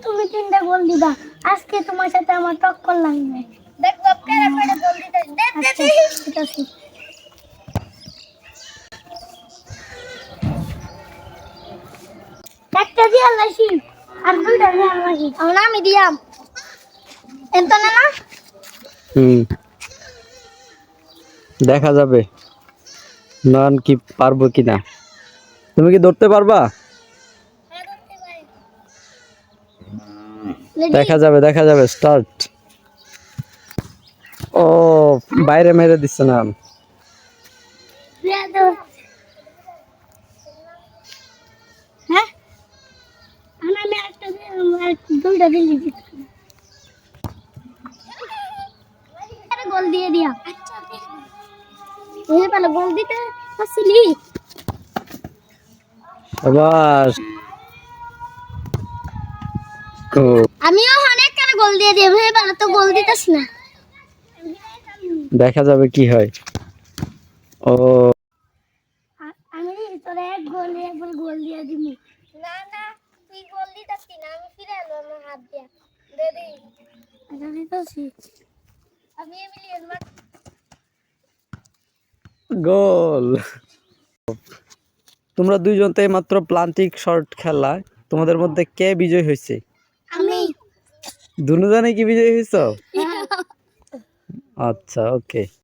তুমি 3টা গোল দিবা, আজকে তোমার সাথে আমার টক্কর লাগবে। দেখো কারা কয়টা গোল দিতে দে। ঠিক আছে, একটা দিয়া লাইছি আর 2টা দিয়া লাইছি। আমি দিয়াম এত না না। দেখা যাবে নয়ন কি পারবো কিনা। তুমি কি ধরতে পারবা? দেখা যাবে স্টার্ট। ও বাইরে মেরে দিচ্ছে না। হ্যাঁ আমি একটা আর 2টা দিয়েছি। আরে গোল দিয়ে দিয়া। আচ্ছা এই পালা গোল দিতে আসলি। আবার আমিও অনেক কারে গোল দিয়ে দিই, এই পালা তো গোল দিতেছ না। দেখা যাবে কি হয়। ও আমি তোরে একবার গোল দিয়ে দিমু। না না তুই গোল দিতাস না, আমি ফিরে এলো আমার হাত দিয়া দে দে। আচ্ছা দিতাছি আমি এমিলিয়ান মার। গোল। তোমরা দুইজন তো মাত্র প্লান্টিক শট খেলা, তোমাদের মধ্যে কে বিজয় হয়েছে? আমি দুজনে কি বিজয় হয়েছো? আচ্ছা ওকে।